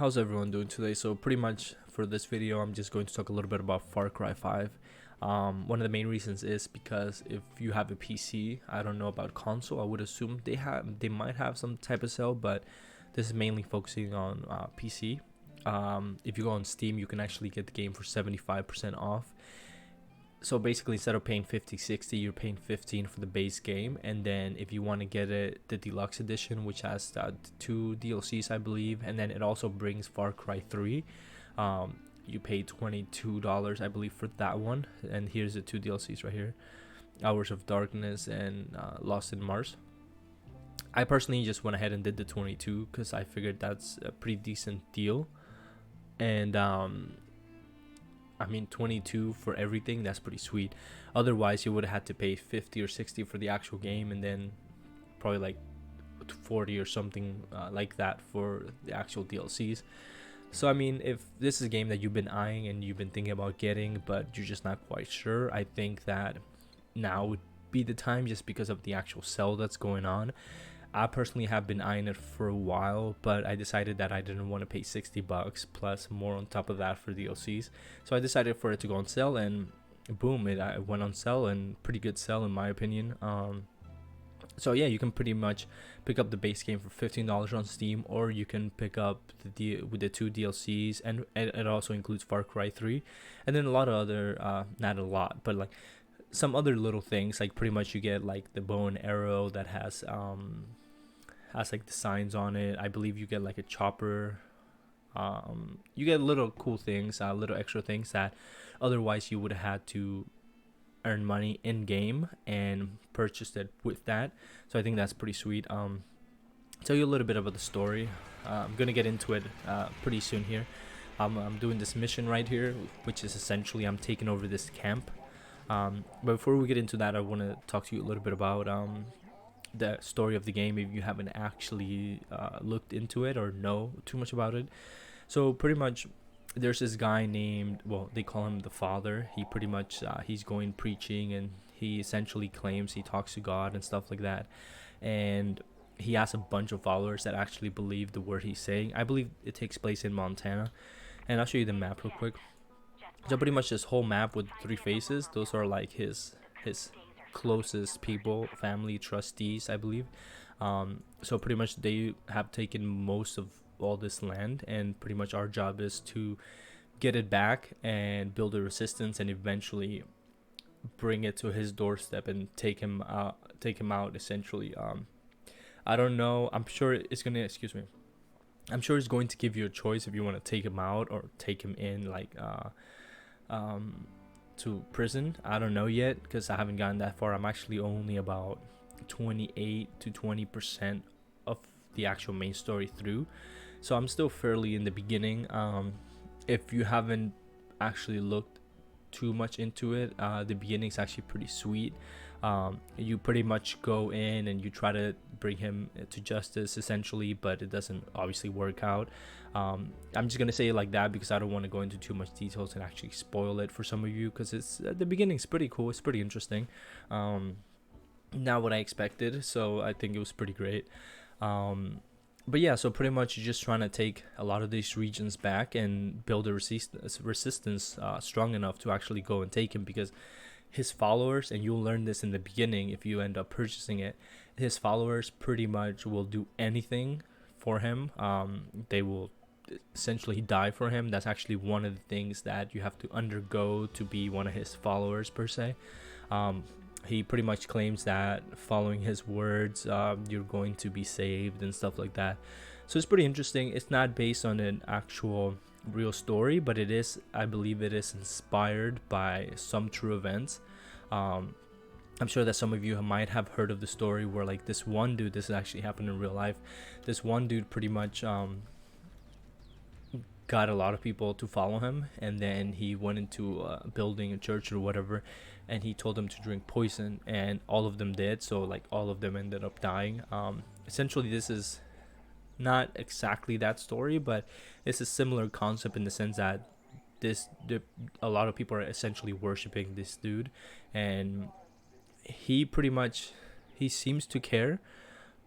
How's everyone doing today? So pretty much for this video, I'm just going to talk a little bit about Far Cry 5. One of the main reasons is because if you have a PC, I don't know about console. I would assume they might have some type of sale, but this is mainly focusing on PC. If you go on Steam, you can actually get the game for 75% off. So basically, instead of paying 50-60, you're paying 15 for the base game, and then if you want to get it, the deluxe edition, which has 2 DLCs, I believe, and then it also brings Far Cry 3. You pay $22, I believe, for that one, and here's the 2 DLCs right here: Hours of Darkness and Lost in Mars. I personally just went ahead and did the 22 because I figured that's a pretty decent deal, and I mean, 22 for everything, that's pretty sweet. Otherwise, you would have had to pay 50 or 60 for the actual game, and then probably like 40 or something like that for the actual DLCs. So I mean, if this is a game that you've been eyeing and you've been thinking about getting, but you're just not quite sure, I think that now would be the time, just because of the actual sale that's going on. I personally have been eyeing it for a while, but I decided that I didn't want to pay $60 plus more on top of that for DLCs. So I decided for it to go on sale, and boom, it went on sale, and pretty good sale in my opinion. So yeah, you can pretty much pick up the base game for $15 on Steam, or you can pick up with the 2 DLCs, and it also includes Far Cry 3, and then a lot of other, not a lot, but like some other little things. Like pretty much you get like the bow and arrow that has like the signs on it. I believe you get like a chopper. You get little cool things, little extra things that otherwise you would have had to earn money in game and purchase it with that. So I think that's pretty sweet. Tell you a little bit about the story. I'm gonna get into it pretty soon here. I'm doing this mission right here, which is essentially I'm taking over this camp. But before we get into that, I want to talk to you a little bit about the story of the game, if you haven't actually looked into it or know too much about it. So pretty much there's this guy named, well, they call him the Father. He pretty much he's going preaching, and he essentially claims he talks to God and stuff like that, and he has a bunch of followers that actually believe the word he's saying. I believe it takes place in Montana, and I'll show you the map real quick. So pretty much this whole map with 3 faces, those are like his closest people, family, trustees, I believe. So pretty much they have taken most of all this land, and pretty much our job is to get it back and build a resistance, and eventually bring it to his doorstep and take him out essentially. I don't know, I'm sure it's gonna, excuse me, I'm sure it's going to give you a choice if you want to take him out or take him in, like to prison. I don't know yet because I haven't gotten that far. I'm actually only about 28 to 20% of the actual main story through, so I'm still fairly in the beginning. If you haven't actually looked too much into it, the beginning's actually pretty sweet. You pretty much go in and you try to bring him to justice essentially, but it doesn't obviously work out. I'm just gonna say it like that because I don't want to go into too much details and actually spoil it for some of you, because it's the beginning's pretty cool, it's pretty interesting. Not what I expected, so I think it was pretty great. But yeah, so pretty much you're just trying to take a lot of these regions back and build a resistance strong enough to actually go and take him, because his followers, and you'll learn this in the beginning if you end up purchasing it, his followers pretty much will do anything for him. They will essentially die for him. That's actually one of the things that you have to undergo to be one of his followers per se. He pretty much claims that following his words, you're going to be saved and stuff like that. So it's pretty interesting. It's not based on an actual real story, but it is, I believe it is inspired by some true events. I'm sure that some of you might have heard of the story where like this one dude, this actually happened in real life, this one dude pretty much got a lot of people to follow him, and then he went into building a church or whatever, and he told them to drink poison, and all of them did. So like all of them ended up dying. Essentially this is not exactly that story, but it's a similar concept in the sense that a lot of people are essentially worshiping this dude, and he seems to care.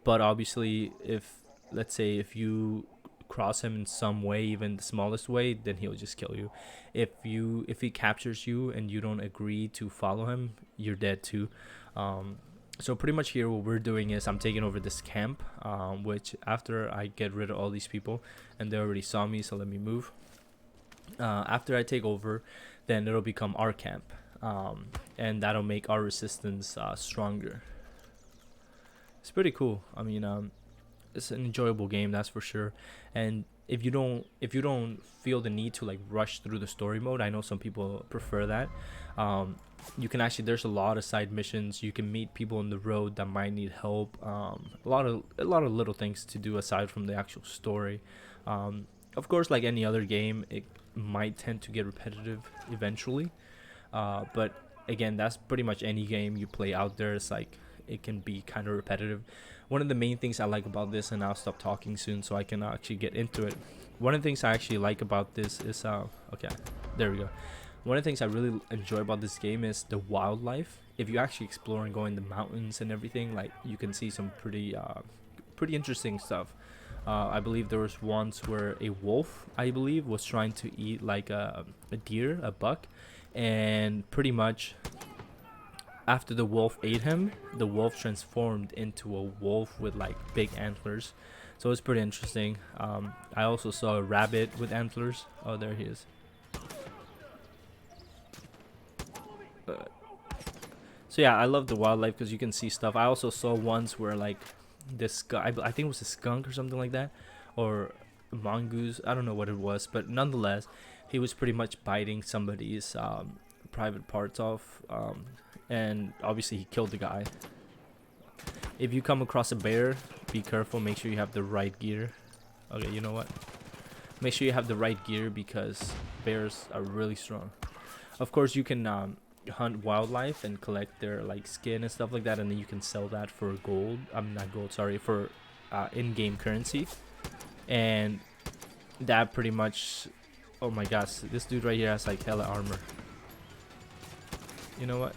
But obviously, if let's say if you cross him in some way, even the smallest way, then he'll just kill you. If he captures you and you don't agree to follow him, you're dead too. So pretty much here what we're doing is I'm taking over this camp, which after I get rid of all these people, and they already saw me, so let me move. After I take over, then it'll become our camp, and that'll make our resistance stronger. It's pretty cool. I mean, it's an enjoyable game, that's for sure. And if you don't feel the need to like rush through the story mode, I know some people prefer that. You can actually, there's a lot of side missions. You can meet people on the road that might need help. A lot of little things to do aside from the actual story. Of course, like any other game, it might tend to get repetitive eventually. But again, that's pretty much any game you play out there. It's like it can be kind of repetitive. One of the main things I like about this, and I'll stop talking soon so I can actually get into it. One of the things I actually like about this is okay, there we go. One of the things I really enjoy about this game is the wildlife. If you actually explore and go in the mountains and everything, like you can see some pretty interesting stuff. I believe there was once where a wolf, I believe, was trying to eat like a deer, a buck, and pretty much after the wolf ate him, the wolf transformed into a wolf with like big antlers. So it's pretty interesting. I also saw a rabbit with antlers. Oh, there he is. So yeah, I love the wildlife because you can see stuff. I also saw ones where like this guy, I think it was a skunk or something like that, or a mongoose, I don't know what it was, but nonetheless he was pretty much biting somebody's private parts off, and obviously he killed the guy. If you come across a bear, be careful, make sure you have the right gear. Okay, you know what, make sure you have the right gear because bears are really strong. Of course you can hunt wildlife and collect their like skin and stuff like that, and then you can sell that for gold. Not gold, sorry, for in-game currency. And that pretty much, oh my gosh, this dude right here has like hella armor. You know what,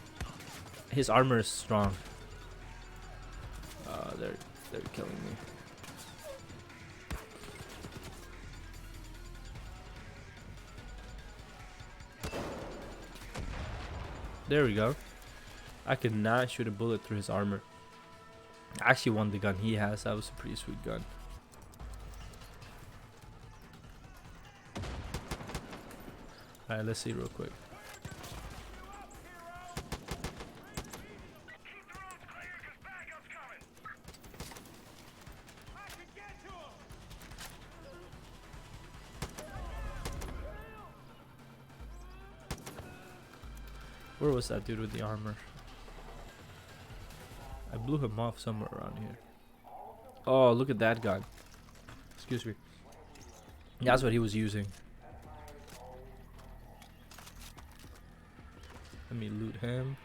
his armor is strong. They're killing me. There we go. I could not shoot a bullet through his armor. I actually won the gun he has. That was a pretty sweet gun. Alright, let's see real quick. Where was that dude with the armor? I blew him off somewhere around here. Oh, look at that gun. Excuse me. That's what he was using. Let me loot him.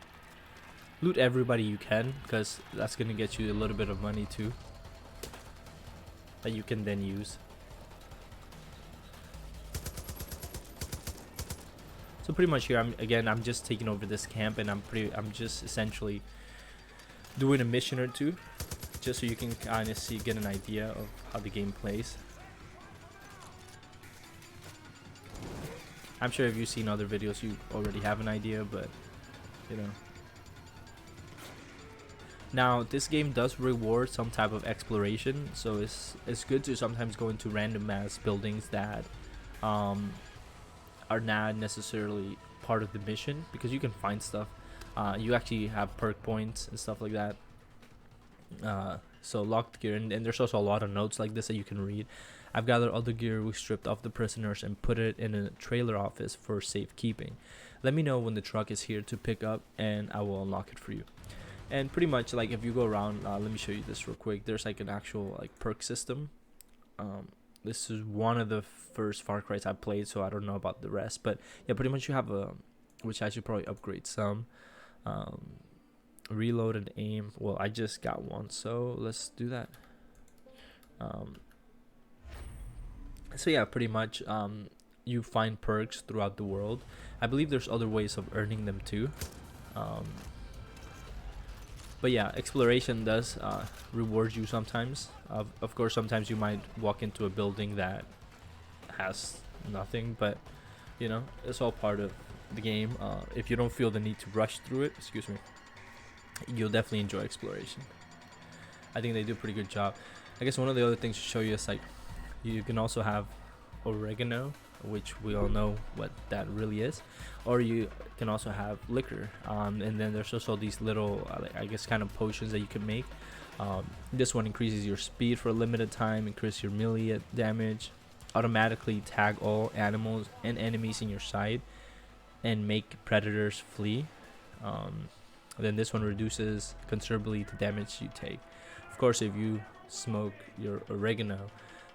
Loot everybody you can, because that's gonna get you a little bit of money too, that you can then use. So pretty much here, I'm just taking over this camp, and I'm just essentially doing a mission or two, just so you can kind of get an idea of how the game plays. I'm sure if you've seen other videos, you already have an idea, but you know. Now this game does reward some type of exploration, so it's good to sometimes go into random ass buildings that are not necessarily part of the mission, because you can find stuff. You actually have perk points and stuff like that. So locked gear, and there's also a lot of notes like this that you can read. I've gathered all the gear we stripped off the prisoners and put it in a trailer office for safekeeping. Let me know when the truck is here to pick up, and I will unlock it for you. And pretty much, like, if you go around, let me show you this real quick. There's like an actual like perk system. This is one of the first Far Cry's I played, so I don't know about the rest, but yeah, pretty much you have a, which I should probably upgrade some. Reload and aim. Well, I just got one, so let's do that. So yeah, pretty much you find perks throughout the world. I believe there's other ways of earning them too. But yeah, exploration does reward you sometimes. Of course, sometimes you might walk into a building that has nothing, but you know, it's all part of the game. If you don't feel the need to rush through it, excuse me, you'll definitely enjoy exploration. I think they do a pretty good job. I guess one of the other things to show you is like you can also have oregano, which we all know what that really is, or you can also have liquor, and then there's also these little I guess kind of potions that you can make. This one increases your speed for a limited time, increase your melee damage, automatically tag all animals and enemies in your sight, and make predators flee. Then this one reduces considerably the damage you take. Of course, if you smoke your oregano,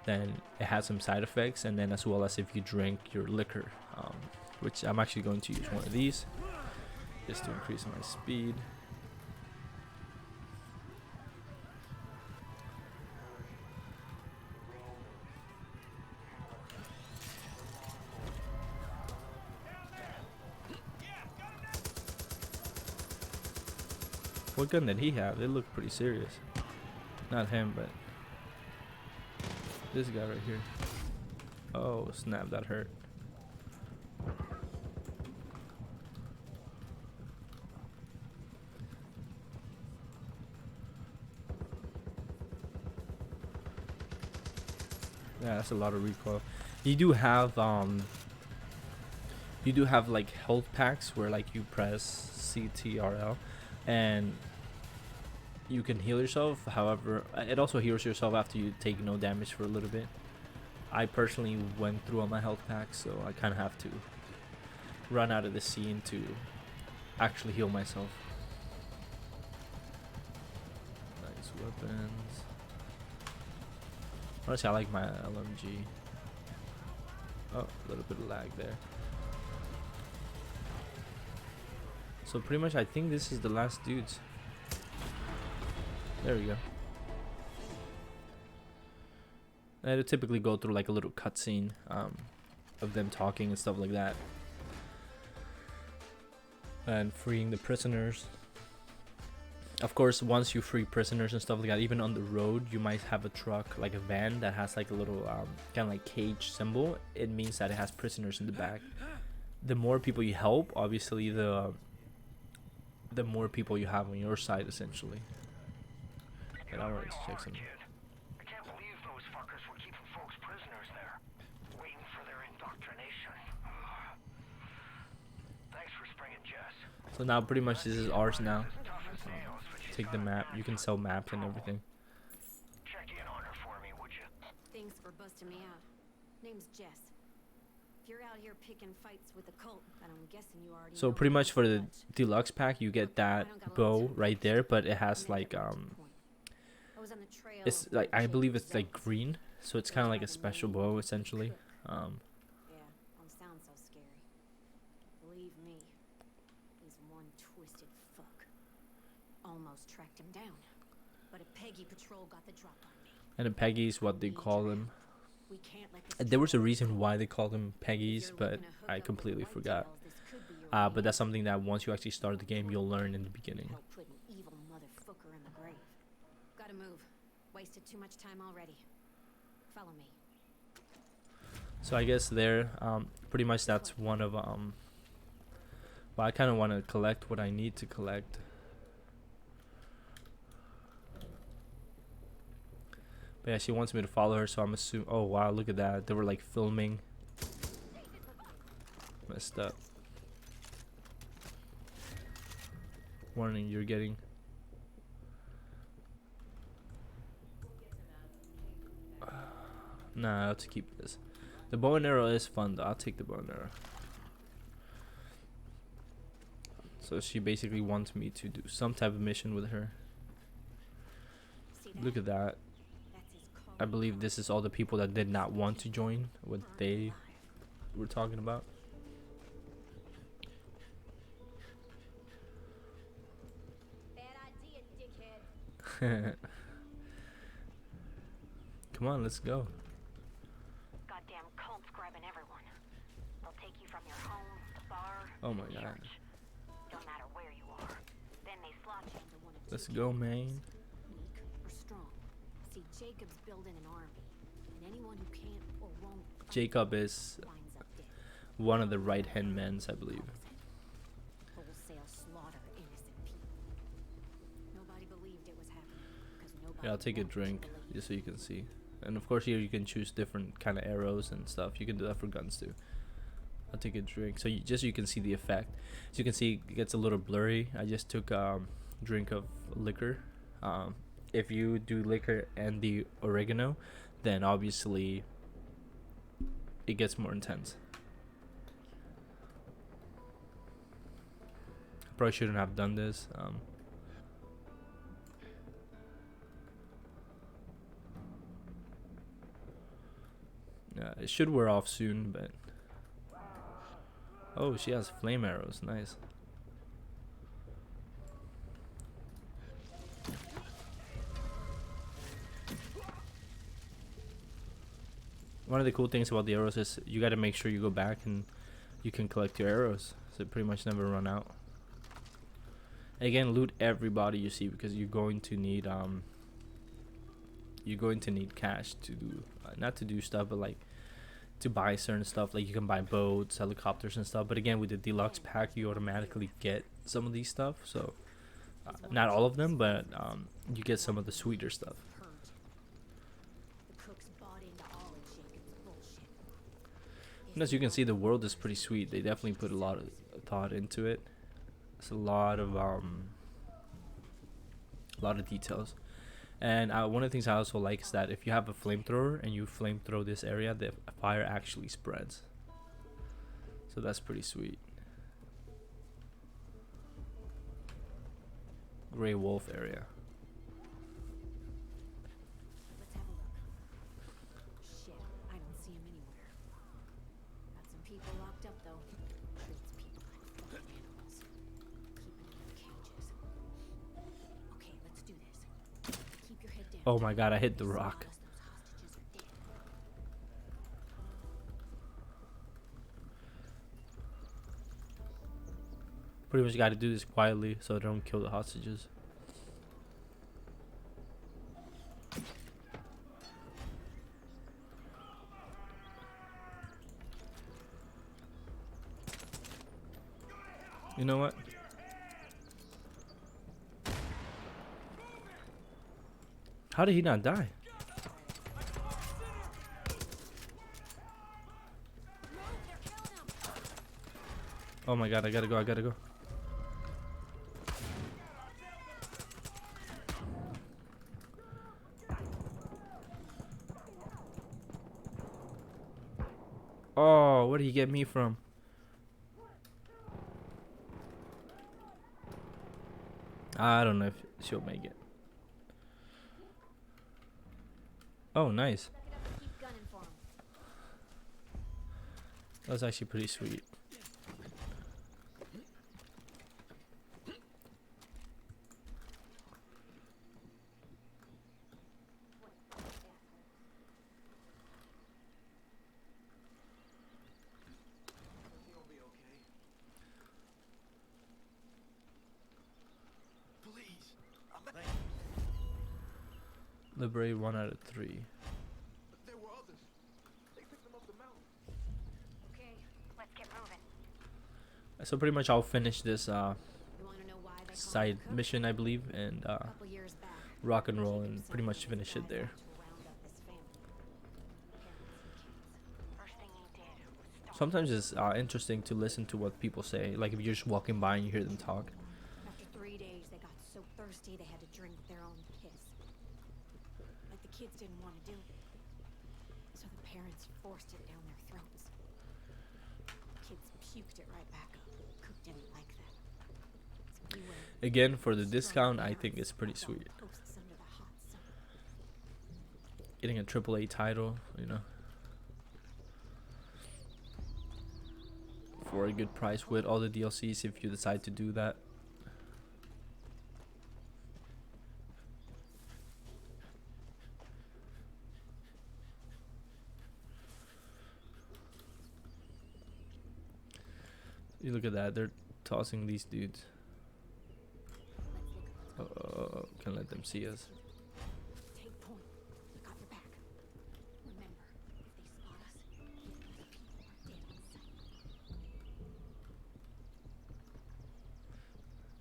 then it has some side effects, and then as well as if you drink your liquor, which I'm actually going to use one of these just to increase my speed. What gun did he have? It looked pretty serious. Not him, but this guy right here. Oh snap, that hurt. Yeah, that's a lot of recoil. You do have like health packs where like you press CTRL and you can heal yourself. However, it also heals yourself after you take no damage for a little bit. I personally went through all my health packs, so I kind of have to run out of the scene to actually heal myself. Nice weapons. Honestly, I like my LMG. Oh, a little bit of lag there. So pretty much I think this is the last dudes. There we go. And it'll typically go through like a little cutscene of them talking and stuff like that. And freeing the prisoners. Of course, once you free prisoners and stuff like that, even on the road, you might have a truck, like a van that has like a little kind of like cage symbol. It means that it has prisoners in the back. The more people you help, obviously, the more people you have on your side, essentially. And I wanted to check some. I can't believe those fuckers were keeping folks prisoners there, waiting for their indoctrination. Thanks for springing, Jess. So now pretty much this is ours now. Take the map. You can sell maps and everything. Check in on her for me, would you? Thanks for busting me out. Name's Jess. If you're out here picking fights with the cult, then I'm guessing you already So know pretty much for the much. deluxe pack, you get that bow right there, but it has like it's like I believe it's like green, so it's kind of like a special bow essentially. Yeah, don't sound so scary. Believe me, he's one twisted fuck. Almost tracked him down, but a Peggy patrol got the drop on me. And the Peggy's what they call them. We can't let this There was a reason why they called them Peggy's, but I completely forgot. But that's something that once you actually start the game, you'll learn in the beginning. Help put an evil motherfucker in the grave. Gotta move. Wasted too much time already. Follow me. So I guess there, pretty much that's one of well, I kind of want to collect what I need to collect. But yeah, she wants me to follow her, so I'm assuming. Oh wow, look at that! They were like filming. Messed up. Warning, you're getting. Nah, I'll have to keep this. The bow and arrow is fun though. I'll take the bow and arrow. So she basically wants me to do some type of mission with her. Look at that. I believe this is all the people that did not want to join what they were talking about. Bad idea, dickhead. Come on, let's go. Goddamn cult's grabbing everyone. They'll take you from your home, the bar, Oh my the god. church. Don't matter where you are. Then they slot you into one of Let's go, man. Weak or strong. See, Jacob's building an army, and anyone who can't or won't fight Jacob is winds up dead. one of the right-hand men, I believe. Wholesale slaughter innocent people. Nobody believed it was happening because nobody. Yeah, I'll take a wanted to drink believe. just so you can see. And of course here you can choose different kind of arrows and stuff. You can do that for guns too. I'll take a drink so you can see the effect. As you can see, it gets a little blurry. I just took drink of liquor. If you do liquor and the oregano, then obviously it gets more intense. Probably shouldn't have done this. Yeah, it should wear off soon, but oh, she has flame arrows. Nice. One of the cool things about the arrows is you got to make sure you go back and you can collect your arrows, so it pretty much never run out. Again, loot everybody you see because you're going to need cash to do not to do stuff, but like to buy certain stuff. Like you can buy boats, helicopters, and stuff. But again, with the deluxe pack, you automatically get some of these stuff. So not all of them, but you get some of the sweeter stuff. Purge. The cooks bought into all of Jacob's bullshit. And as you can see, the world is pretty sweet. They definitely put a lot of thought into it. It's a lot of details. And one of the things I also like is that if you have a flamethrower and you flamethrow this area, the fire actually spreads. So that's pretty sweet. Grey Wolf area. Let's have a look. Shit, I don't see him anywhere. Got some people locked up though. Treats people like fucking animals. Keeping them in cages. Okay, let's do this. Keep your head down. Oh my god, I hit the rock. Those hostages are dead. Pretty much got to do this quietly so they don't kill the hostages. You know what? How did he not die? Oh my god, I gotta go. Oh, where did he get me from? I don't know if she'll make it. Oh, nice. Suck it up and keep gunning for him. That was actually pretty sweet. He'll be okay. Please. Liberate 1 out of 3. There were others. They picked them up the mountain. Okay, let's get moving. So pretty much I'll finish this You wanna know why they call side it cook? mission, I believe, and A couple years back, rock and roll, Jacob and sent pretty one much of finish his it there. guys out to round up his family. Parents and kids. First thing he did was stop. Sometimes it's interesting to listen to what people say. Like if you're just walking by and you hear them talk. After 3 days, they got so thirsty they had to drink their own piss. Like the kids didn't want to do it. So the parents forced it down their throats. Kids puked it right back up. Cook didn't like that. So he went Again, for the strung discount, I down think it's pretty on sweet. posts under the hot sun. Getting a AAA title, you know, for a good price with all the DLCs if you decide to do that. You look at that, they're tossing these dudes. Let's look at what's going on. can't let them see us. Take point. I got your back. Remember, if they spot us, the people are dead on sight.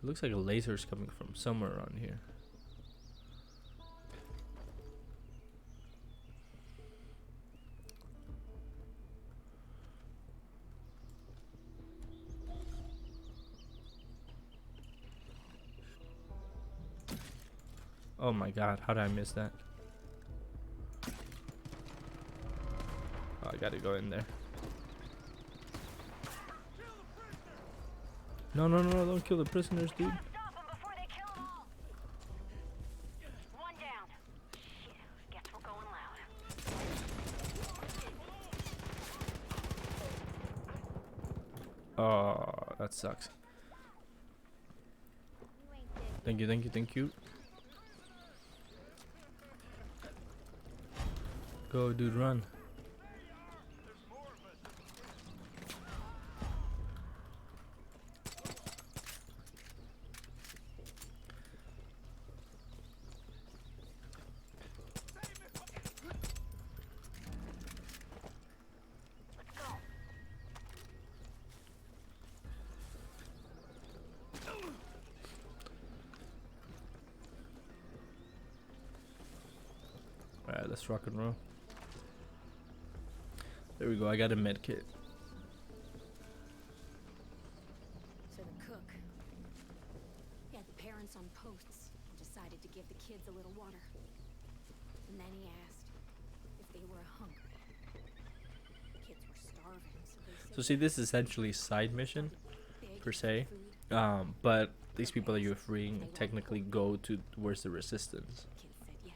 It looks like a laser's coming from somewhere around here. Oh my god, how did I miss that? Oh, I gotta go in there. No, no, no, don't kill the prisoners, dude. Stop them before they kill them all. One down. Shit, guess we're going loud. Oh, that sucks. Thank you, thank you, thank you. Go, dude, run. Alright, let's rock and roll. There we go, I got a med kit. So the cook, he had the parents on posts and decided to give the kids a little water. And then he asked if they were hungry. The kids were starving, so they said So see, this is essentially side mission beg per for se. food. But these people that you're freeing technically go to towards the resistance. Kids said yes.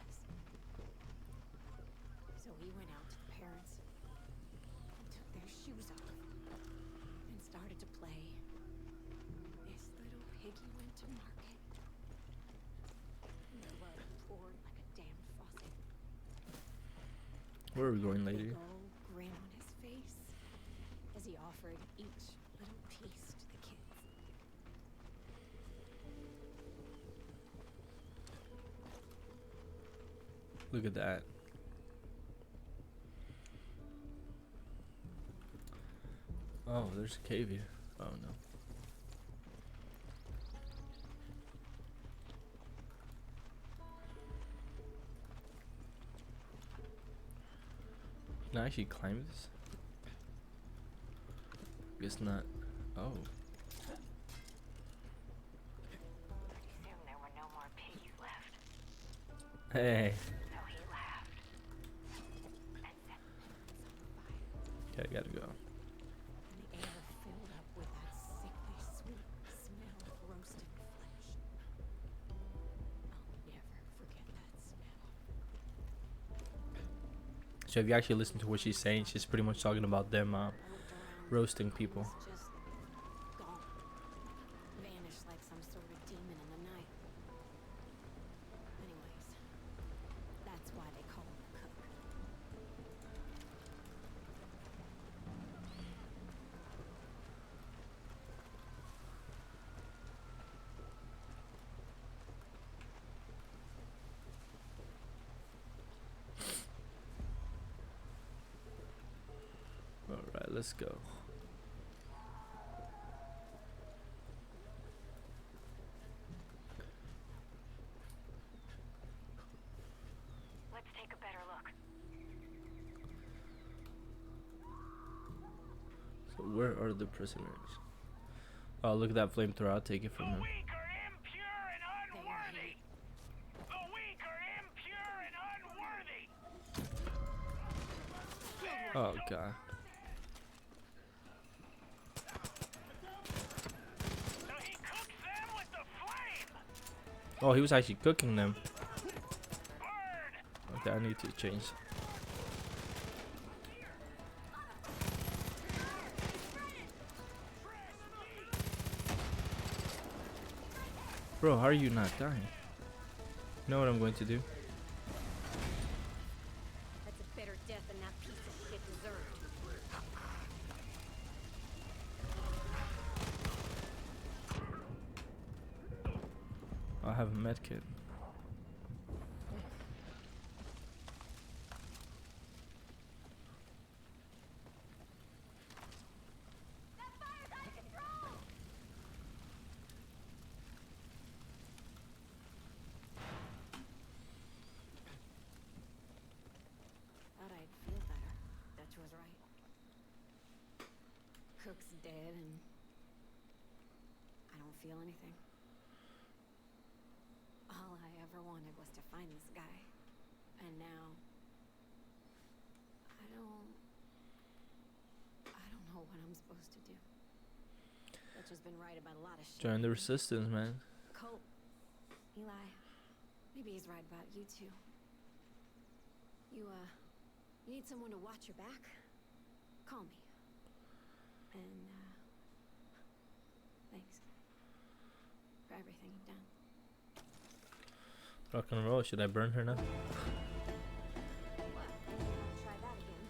So he went out to the parents and took their shoes off and started to play This Little Piggy Went to Market. And the blood poured like a damned faucet. Where are we going, lady? Big old grin on his face as he offered each little piece to the kids. Look at that. Oh, there's a cave here. Oh no. Can I actually climb this? Guess not. Oh. Pretty soon there were no more piggies left. Hey. So he laughed and set the pits on fire. Okay, I gotta go. And the air filled up with that sickly sweet smell of roasted flesh. I'll never forget that smell. So if you actually listen to what she's saying, she's pretty much talking about them I looked around. roasting people. It was just gone. Vanished like some sort of demon in the night. Anyways, that's why they call him the cook. Alright, let's go. Let's take a better look. So where are the prisoners? Oh, look at that flamethrower. I'll take it from The him. weak are impure and They are unworthy. here. The weak are impure and unworthy. Oh god. So he cooks them with the flame. Oh, he was actually cooking them. Burn. Okay, I need to change. Bro, how are you not dying? You know what I'm going to do? That's a better death than that piece of shit deserved. I have a med kit. cook's dead and I don't feel anything. All I ever wanted was to find this guy. And now I don't know what I'm supposed to do. Dutch has been right about a lot of shit. Join the resistance, man. Colt, Eli, maybe he's right about you too. You need someone to watch your back? Call me. And, thanks for everything you've done. Rock and roll. Should I burn her now? Well, try that again.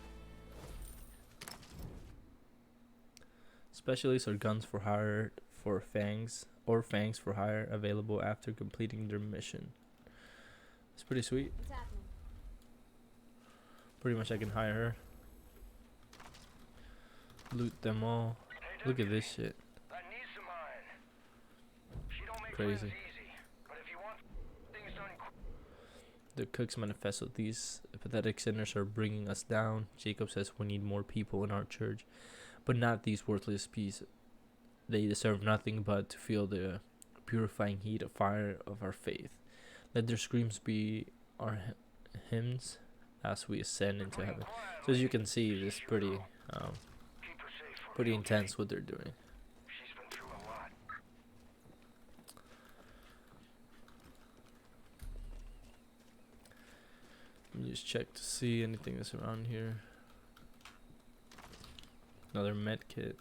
Specialists or guns for hire for Fangs or Fangs for hire available after completing their mission. It's pretty sweet. What's happening? Pretty much I can hire her. Loot them all. Look at this shit. That needs of mine. She don't make Crazy. friends easy, but if you want things done The Cook's manifesto. These pathetic sinners are bringing us down. Jacob says we need more people in our church, but not these worthless pieces. They deserve nothing but to feel the purifying heat of fire of our faith. Let their screams be our hymns as we ascend into heaven. So as you can see, it's pretty keep her safe for pretty me, intense what they're doing. She's been through a lot. Let me just check to see anything that's around here. Another med kit.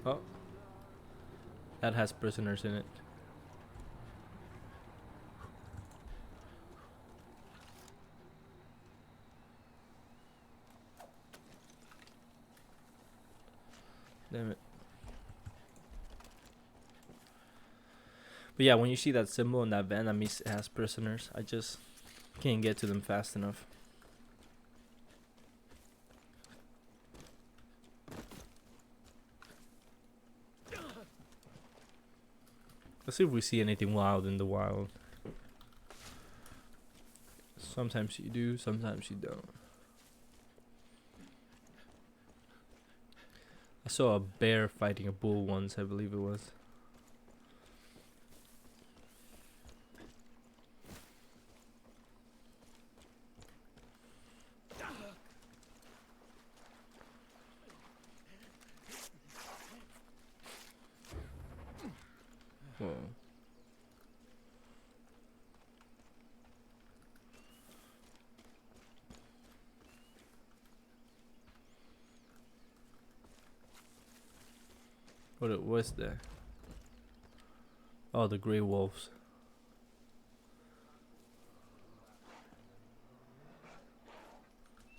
Oh, that has prisoners in it. Damn it. But yeah, when you see that symbol in that van, that means it has prisoners. I just can't get to them fast enough. Let's see if we see anything wild in the wild. Sometimes you do, sometimes you don't. I saw a bear fighting a bull once, I believe it was. Whoa. What was that? Oh, the gray wolves.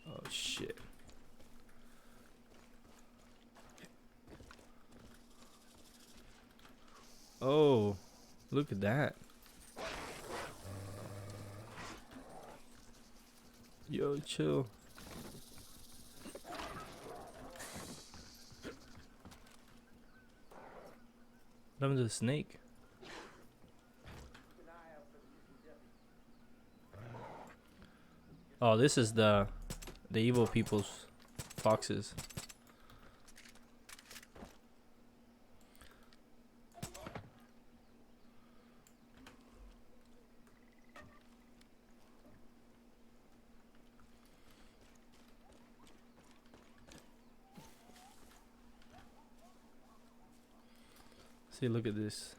Oh shit. Oh, look at that. Yo, chill. What happened to the snake? Oh, this is the evil people's foxes. See, look at this.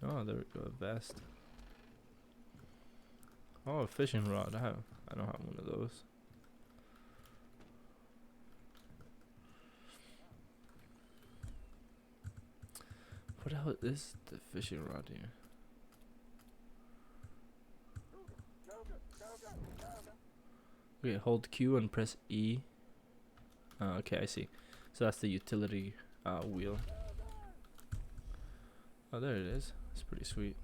Oh, there we go, a vest. Oh, a fishing rod. I don't have one of those. What the hell is the fishing rod here? Okay, hold Q and press E. Okay, I see. So that's the utility wheel. Oh, there it is. It's pretty sweet.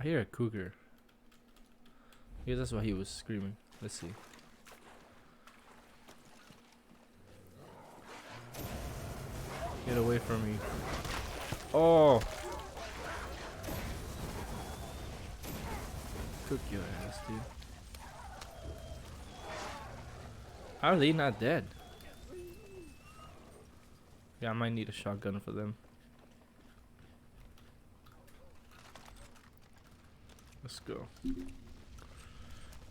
I hear a cougar. I guess that's why he was screaming. Let's see. Get away from me. Oh! Cook your ass, dude. How are they not dead? Yeah, I might need a shotgun for them. Let's go.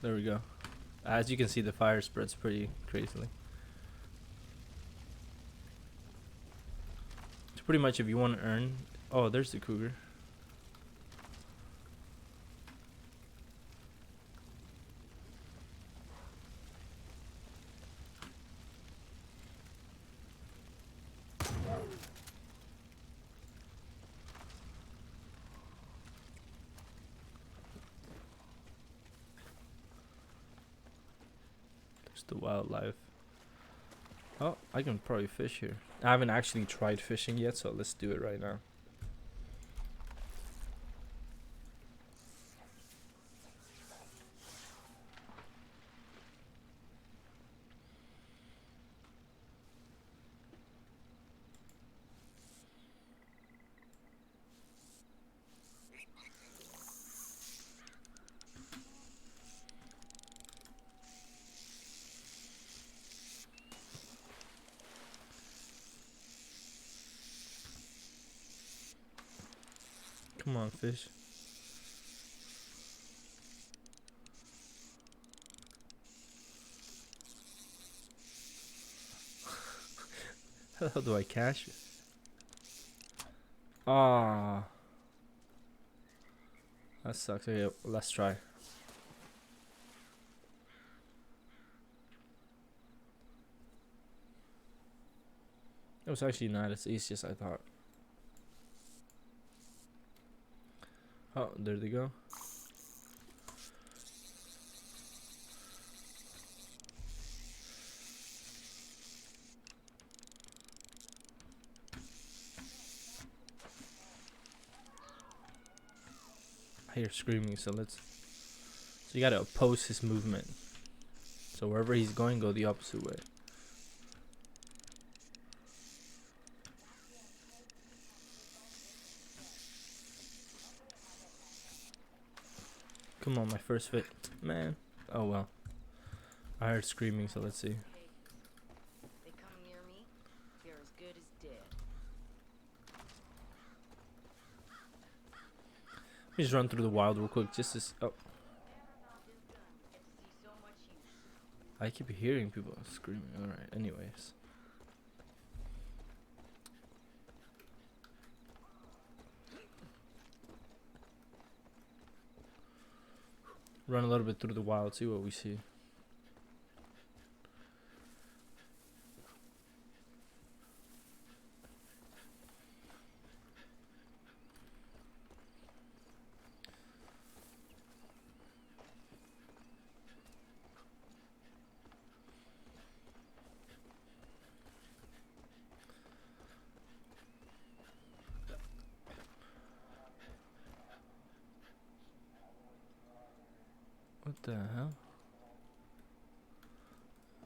There we go. As you can see, the fire spreads pretty crazily. So pretty much if you want to earn... Oh, there's the cougar. There's the wildlife. Oh, I can probably fish here. I haven't actually tried fishing yet, so let's do it right now. Come on, fish. How the hell do I catch it? Ah, that sucks. Okay, let's try. It was actually not as easy as I thought. Oh, there they go. I hear screaming, so let's... So you gotta oppose his movement. So wherever he's going, go the opposite way. Come on, my first fit. Man. Oh well. I heard screaming, so let's see. They come near me, they're as good as dead. Let me just run through the wild real quick, just to... Oh. I keep hearing people screaming. Alright, anyways. Run a little bit through the wild, see what we see. What the hell?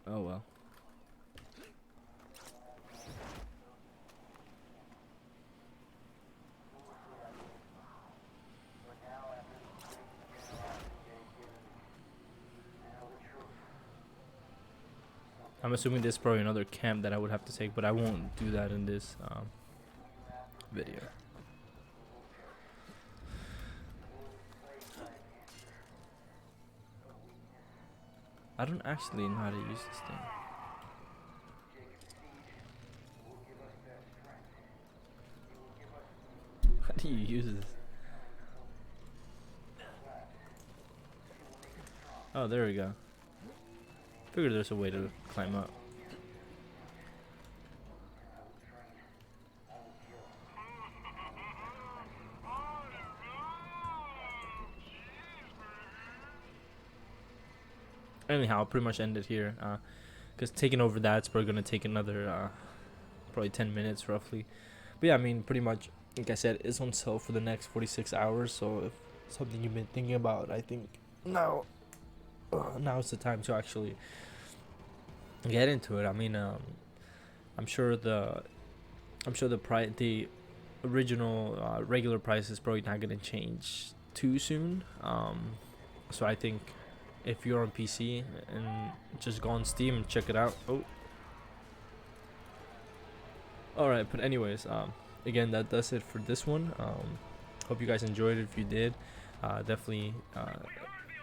Oh well. I'm assuming there's probably another camp that I would have to take, but I won't do that in this video. I don't actually know how to use this thing. How do you use this? Oh, there we go. Figured there's a way to climb up. Anyhow, I'll pretty much end it here. Because taking over that's probably going to take another probably 10 minutes roughly. But yeah, I mean, pretty much, like I said, it's on sale for the next 46 hours. So if something you've been thinking about, I think now's the time to actually get into it. I mean, I'm sure the the original regular price is probably not gonna change too soon. So I think if you're on PC, and just go on Steam and check it out. Oh, all right. But anyways, again, that does it for this one. Hope you guys enjoyed it. If you did, definitely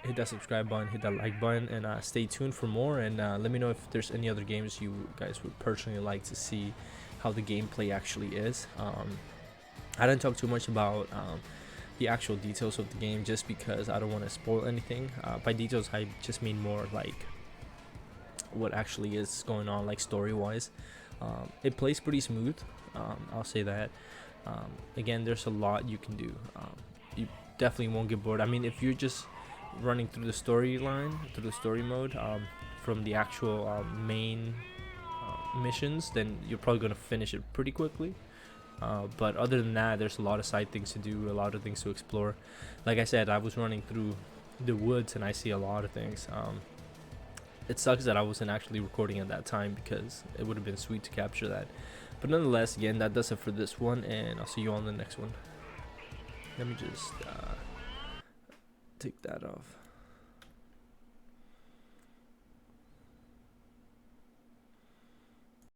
hit that subscribe button, hit that like button, and stay tuned for more. And let me know if there's any other games you guys would personally like to see how the gameplay actually is. I didn't talk too much about the actual details of the game, just because I don't want to spoil anything. By details, I just mean more like what actually is going on, like story wise. It plays pretty smooth, I'll say that. Again, there's a lot you can do. You definitely won't get bored. I mean, if you're just running through the storyline, through the story mode, from the actual main missions, then you're probably gonna finish it pretty quickly. But other than that, there's a lot of side things to do, a lot of things to explore. Like I said, I was running through the woods and I see a lot of things. It sucks that I wasn't actually recording at that time, because it would have been sweet to capture that. But nonetheless, again, that does it for this one, and I'll see you on the next one. Let me just take that off.